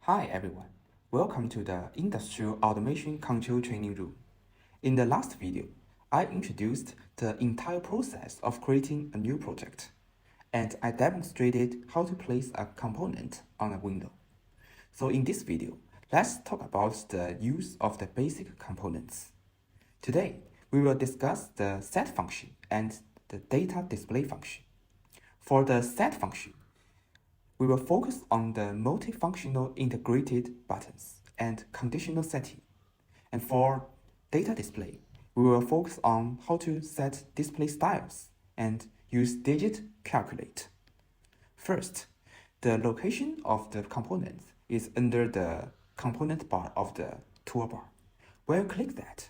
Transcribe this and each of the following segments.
Hi everyone, welcome to the Industrial Automation Control Training Room. In the last video, I introduced the entire process of creating a new project, and I demonstrated how to place a component on a window. So in this video, let's talk about the use of the basic components. Today, we will discuss the set function and the data display function. For the set function, we will focus on the multifunctional integrated buttons and conditional setting. And for data display, we will focus on how to set display styles and use digit calculate. First, the location of the component is under the component bar of the toolbar. When you click that,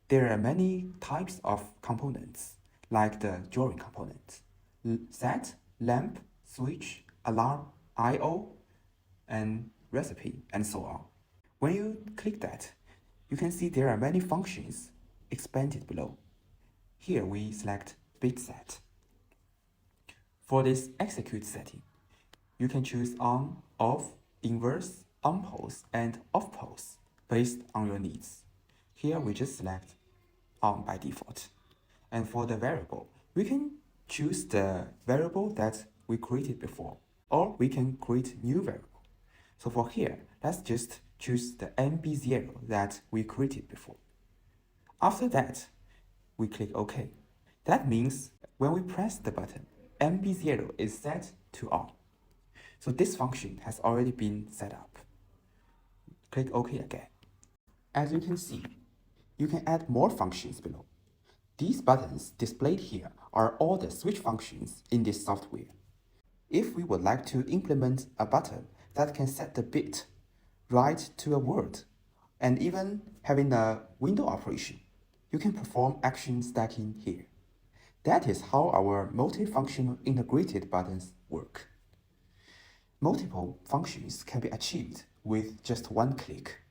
there are many types of components, like the drawing component, set, lamp, switch, alarm, I/O, and recipe, and so on. When you click that, you can see there are many functions expanded below. Here we select bit set. For this execute setting, you can choose on, off, inverse, on pose, and off pose based on your needs. Here we just select on by default. And for the variable, we can choose the variable that we created before, or we can create new variable. So for here, let's just choose the MB0 that we created before. After that, we click OK. That means when we press the button, MB0 is set to on. So this function has already been set up. Click OK again. As you can see, you can add more functions below. These buttons displayed here are all the switch functions in this software. If we would like to implement a button that can set the bit, write to a word, and even having a window operation, you can perform action stacking here. That is how our multifunctional integrated buttons work. Multiple functions can be achieved with just one click,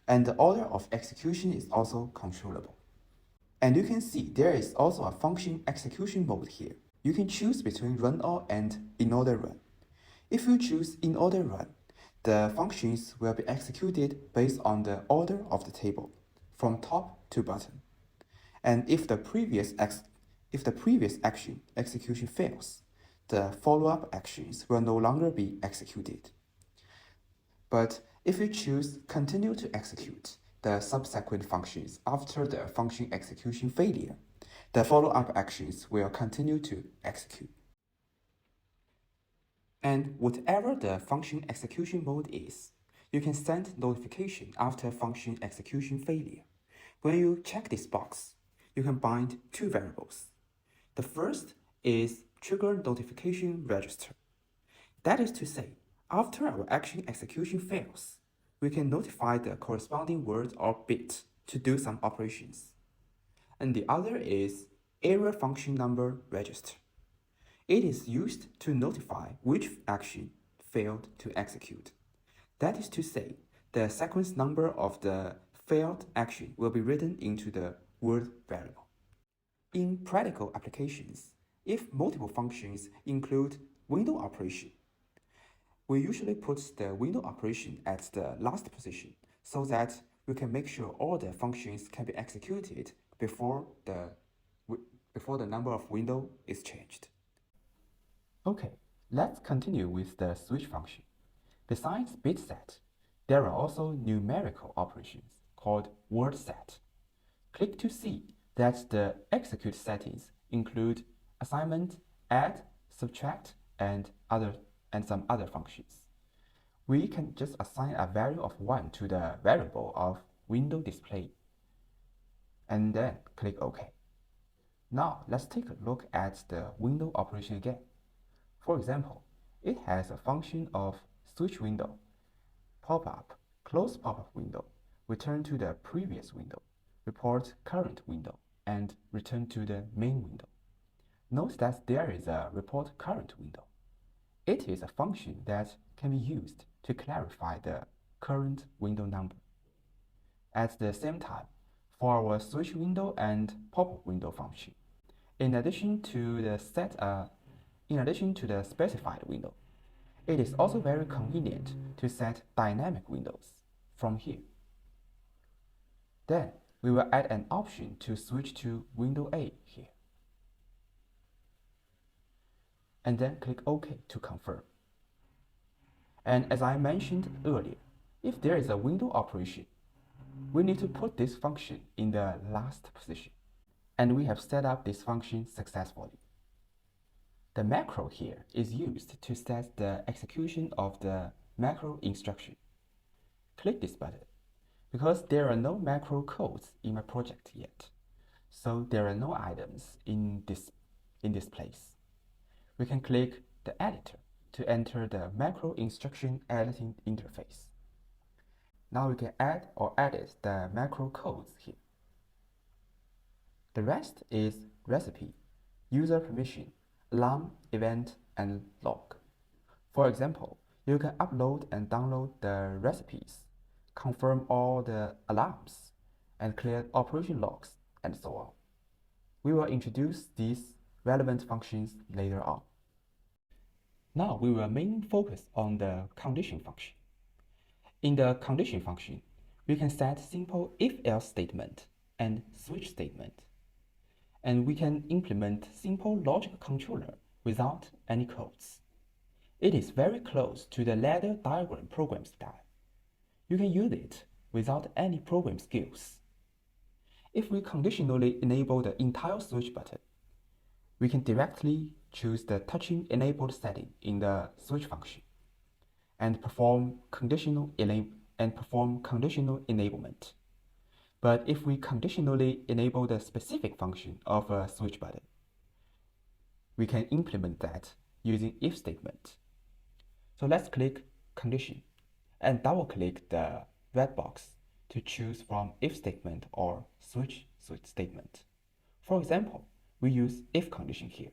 and the order of execution is also controllable. And you can see there is also a function execution mode here. You can choose between run all and in order run. If you choose in order run, the functions will be executed based on the order of the table, from top to bottom. And if the previous action execution fails, the follow-up actions will no longer be executed. But if you choose continue to execute the subsequent functions after the function execution failure, the follow-up actions will continue to execute. And whatever the function execution mode is, you can send notification after function execution failure. When you check this box, you can bind two variables. The first is trigger notification register. That is to say, after our action execution fails, we can notify the corresponding word or bit to do some operations. And the other is error function number register. It is used to notify which action failed to execute. That is to say, the sequence number of the failed action will be written into the word variable. In practical applications, if multiple functions include window operation, we usually put the window operation at the last position so that we can make sure all the functions can be executed before the number of window is changed. Okay, let's continue with the switch function. Besides bit set, there are also numerical operations called word set. Click to see that the execute settings include assignment, add, subtract, and some other functions. We can just assign a value of 1 to the variable of window display, and then click OK. Now let's take a look at the window operation again. For example, it has a function of switch window, pop-up, close pop-up window, return to the previous window, report current window, and return to the main window. Note that there is a report current window. It is a function that can be used to clarify the current window number. At the same time, for our switch window and pop-up window function, in addition to the specified window, It is also very convenient to set dynamic windows from here. Then we will add an option to switch to window A here. And then click OK to confirm. And as I mentioned earlier, if there is a window operation, we need to put this function in the last position. And we have set up this function successfully. The macro here is used to set the execution of the macro instruction. Click this button because there are no macro codes in my project yet, so there are no items in this place. We can click the editor to enter the macro instruction editing interface. Now we can add or edit the macro codes here. The rest is recipe, user permission, alarm, event, and log. For example, you can upload and download the recipes, confirm all the alarms, and clear operation logs, and so on. We will introduce these relevant functions later on. Now we will mainly focus on the condition function. In the condition function, we can set simple if-else statement and switch statement. And we can implement simple logic controller without any codes. It is very close to the ladder diagram program style. You can use it without any program skills. If we conditionally enable the entire switch button, we can directly choose the touching enabled setting in the switch function and perform conditional enablement. But if we conditionally enable the specific function of a switch button, we can implement that using if statement. So let's click condition and double click the red box to choose from if statement or switch statement. For example, we use if condition here,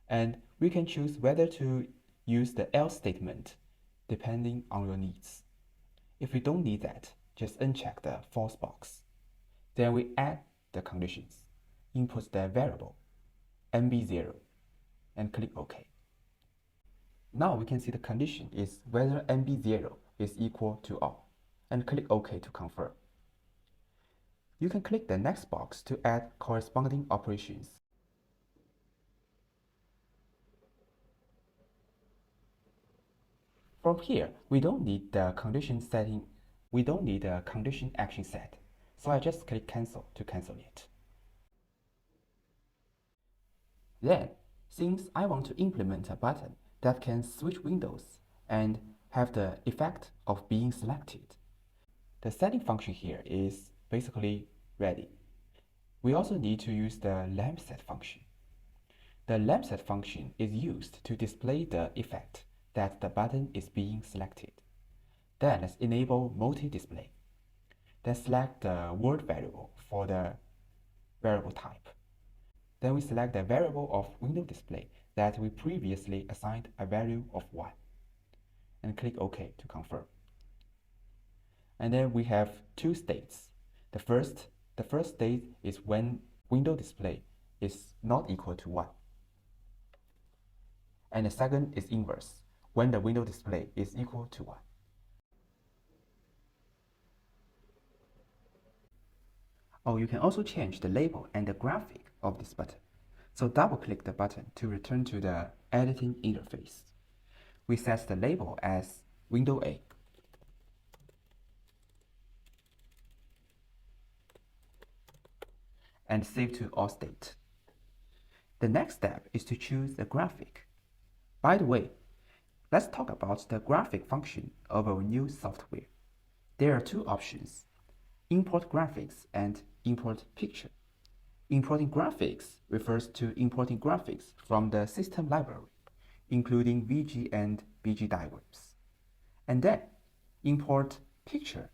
and we can choose whether to use the else statement depending on your needs. If we don't need that, just uncheck the false box. Then we add the conditions, input the variable MB0, and click OK. Now we can see the condition is whether MB0 is equal to all, and click OK to confirm. You can click the next box to add corresponding operations. From here, we don't need the condition action set, so I just click cancel to cancel it. Then, since I want to implement a button that can switch windows and have the effect of being selected, the setting function here is basically ready. We also need to use the lampset function. The lampset function is used to display the effect that the button is being selected. Then let's enable multi-display. Then select the word variable for the variable type. Then we select the variable of window display that we previously assigned a value of 1. And click OK to confirm. And then we have two states. The first state is when window display is not equal to 1. And the second is inverse, when the window display is equal to 1. Oh, you can also change the label and the graphic of this button. So double-click the button to return to the editing interface. We set the label as window A. And save to all state. The next step is to choose the graphic. By the way, let's talk about the graphic function of our new software. There are two options: import graphics and import picture. Importing graphics refers to importing graphics from the system library, including VG and BG diagrams. And then, import picture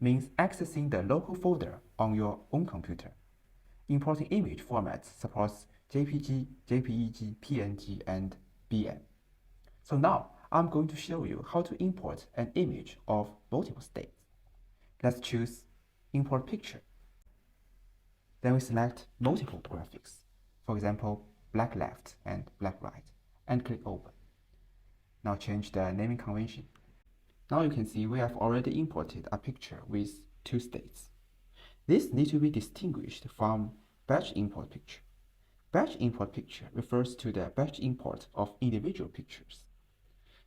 means accessing the local folder on your own computer. Importing image formats supports JPG, JPEG, PNG, and BM. So now, I'm going to show you how to import an image of multiple states. Let's choose Import Picture. Then we select multiple graphics, for example, black left and black right, and click Open. Now change the naming convention. Now you can see we have already imported a picture with two states. This needs to be distinguished from batch import picture. Batch import picture refers to the batch import of individual pictures.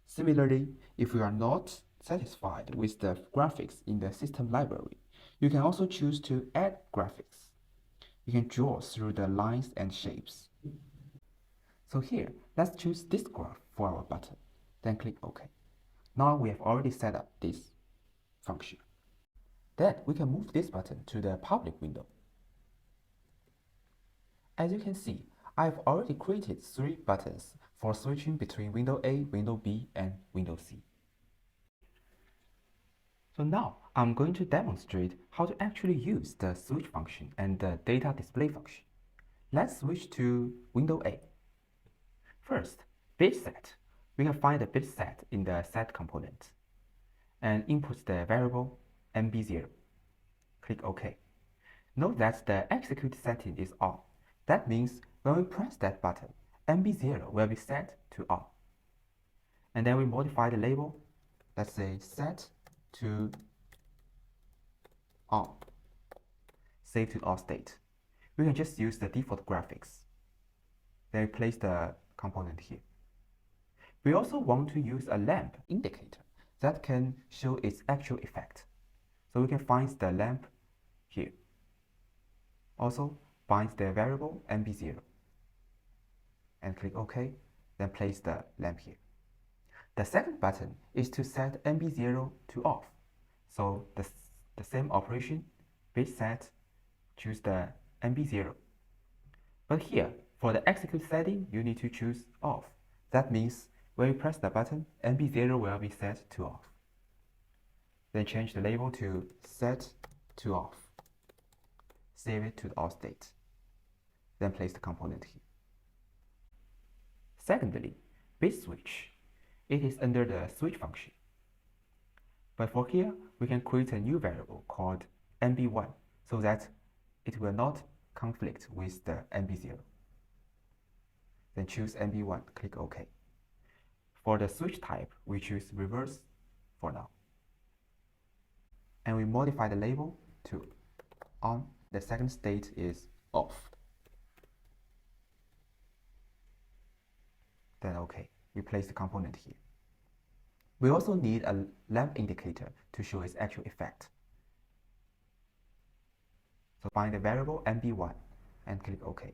Similarly, if you are not satisfied with the graphics in the system library, you can also choose to add graphics. You can draw through the lines and shapes. So here, let's choose this graph for our button, then click OK. Now we have already set up this function. Then we can move this button to the public window. As you can see, I've already created 3 buttons for switching between window A, window B, and window C. So now I'm going to demonstrate how to actually use the switch function and the data display function. Let's switch to window A. First, bit set. We can find the bit set in the set component and input the variable MB0. Click OK. Note that the execute setting is on. That means when we press that button, MB0 will be set to on. And then we modify the label. Let's say set to on. Save to all state. We can just use the default graphics. Then we place the component here. We also want to use a lamp indicator that can show its actual effect. So we can find the lamp here. Also, find the variable MB0 and click OK, then place the lamp here. The second button is to set MB0 to off. So the same operation, bit set, choose the MB0. But here, for the execute setting, you need to choose off. That means when you press the button, MB0 will be set to off. Then change the label to set to off. Save it to the off state. Then place the component here. Secondly, bit switch. It is under the switch function. But for here, we can create a new variable called MB1 so that it will not conflict with the MB0. Then choose MB1, click OK. For the switch type, we choose reverse for now. And we modify the label to on. The second state is off. Then OK, we place the component here. We also need a lamp indicator to show its actual effect. So find the variable MB1 and click OK.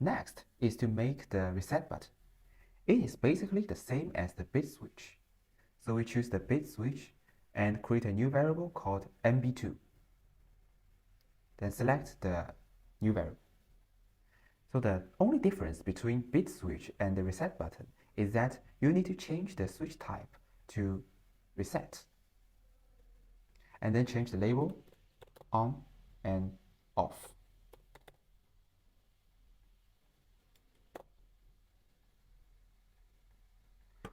Next is to make the reset button. It is basically the same as the bit switch. So we choose the bit switch and create a new variable called MB2. Then select the new variable. So the only difference between bit switch and the reset button is that you need to change the switch type to reset. And then change the label on and off.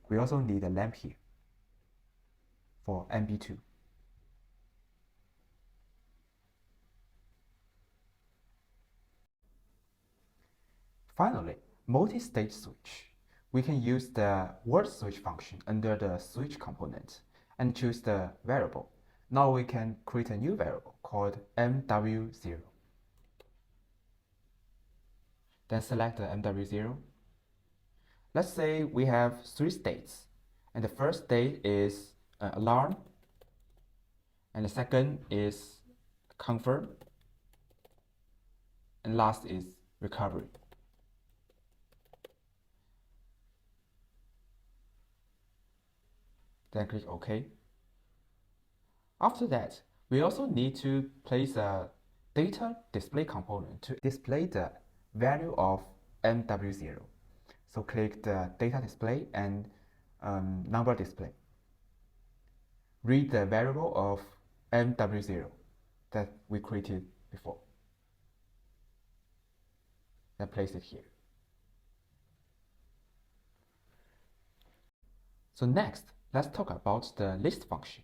We also need a lamp here for MB2. Finally, multi-state switch. We can use the word switch function under the switch component and choose the variable. Now we can create a new variable called MW0. Then select the MW0. Let's say we have 3 states, and the first state is alarm, and the second is confirm, and last is recovery. Then click OK. After that, we also need to place a data display component to display the value of MW0. So click the data display and number display. Read the variable of MW0 that we created before. Then place it here. So next, let's talk about the list function.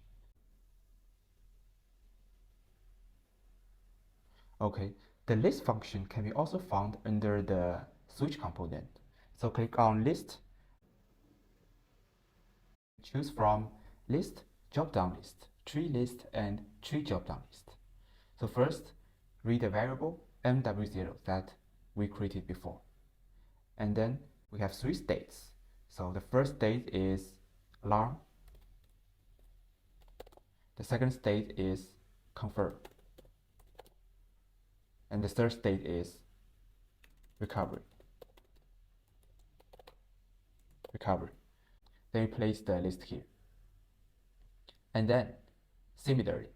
Okay, the list function can be also found under the switch component. So click on list, choose from list, drop-down list, tree list, and tree drop-down list. So first, read the variable MW0 that we created before. And then we have three states. So the first state is alarm. The second state is confirm. And the third state is recovery. Then we place the list here. And then, similarly,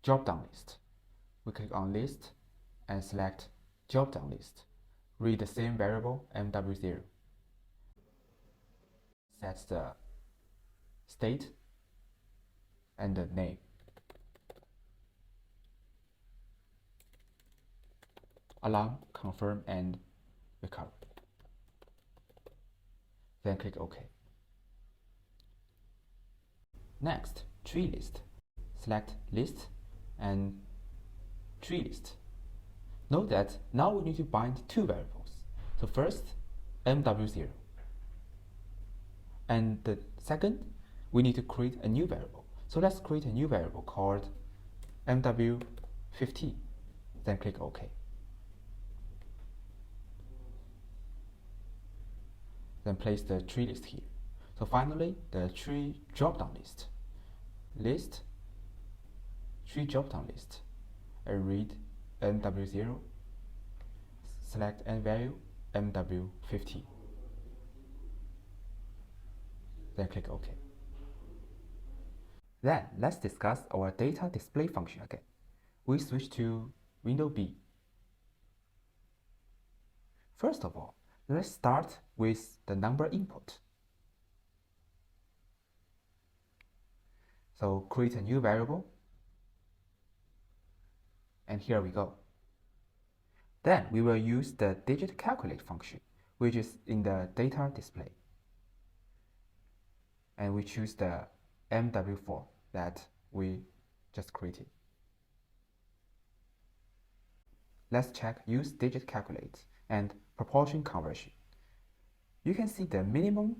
drop-down list. We click on list and select drop-down list. Read the same variable MW0. Set the state and the name. Alarm, confirm, and recover. Then click OK. Next, tree list. Select list and tree list. Note that now we need to bind two variables. So first, MW0. And the second, we need to create a new variable. So let's create a new variable called MW15. Then click OK. Then place the tree list here. So finally, the tree drop-down list. List, tree drop-down list, and read MW0, select n value MW15. Then click OK. Then let's discuss our data display function again. We switch to window B. First of all, let's start with the number input. So create a new variable, and here we go. Then we will use the digit calculate function, which is in the data display. And we choose the MW4 that we just created. Let's check use digit calculate and proportion conversion. You can see the minimum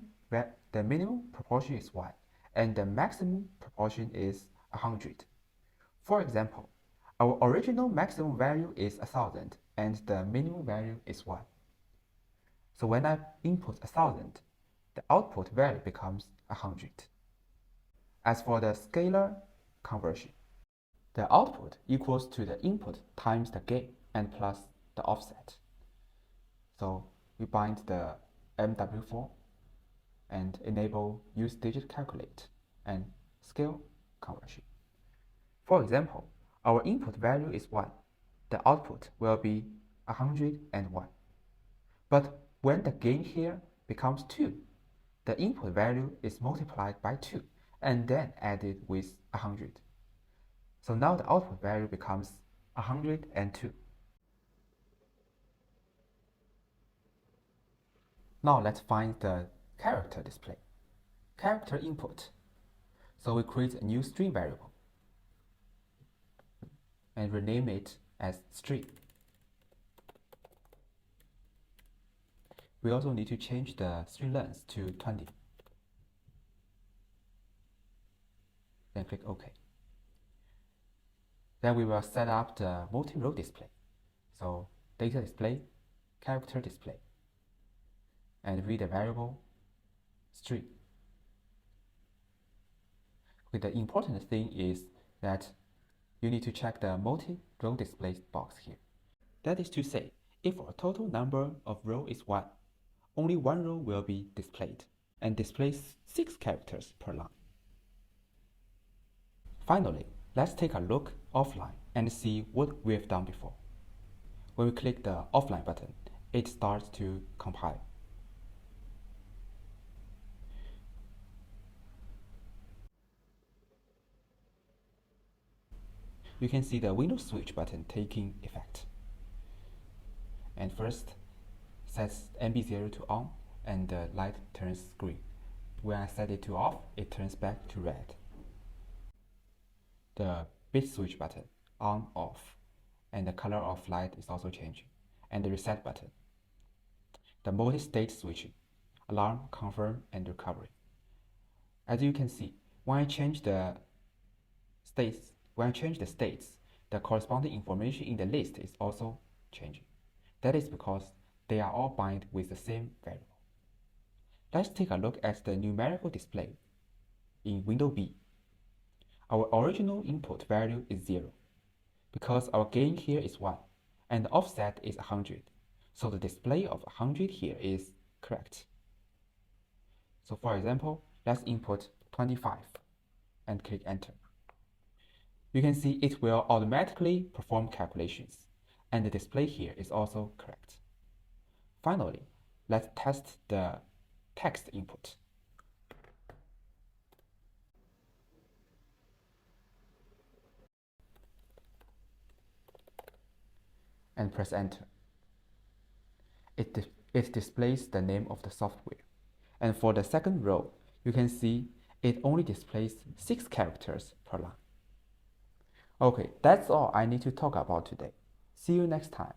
proportion is 1 and the maximum proportion is 100. For example, our original maximum value is 1000 and the minimum value is 1. So when I input 1000, the output value becomes 100. As for the scalar conversion, the output equals to the input times the gain and plus the offset. So we bind the MW4 and enable use digit calculate and scale conversion. For example, our input value is 1. The output will be 101. But when the gain here becomes 2, the input value is multiplied by 2 and then added with 100. So now the output value becomes 102. Now let's find the character display. Character input. So we create a new string variable and rename it as string. We also need to change the string length to 20. Then click OK. Then we will set up the multi-row display. So data display, character display, and read the variable string. Okay, the important thing is that you need to check the multi-row display box here. That is to say, if our total number of rows is 1, only one row will be displayed and displays 6 characters per line. Finally, let's take a look offline and see what we have done before. When we click the offline button, it starts to compile. You can see the window switch button taking effect. And first, sets MB0 to on and the light turns green. When I set it to off, it turns back to red. The bit switch button on, off, and the color of light is also changing, and the reset button. the multi-state switching, alarm, confirm, and recovery. As you can see, when I change the states, the corresponding information in the list is also changing. That is because they are all bind with the same variable. Let's take a look at the numerical display in window B. Our original input value is 0 because our gain here is 1 and the offset is 100. So the display of 100 here is correct. So for example, let's input 25 and click enter. You can see it will automatically perform calculations and the display here is also correct. Finally, let's test the text input. And press enter. It displays the name of the software. And for the second row, you can see it only displays 6 characters per line. Okay, that's all I need to talk about today. See you next time.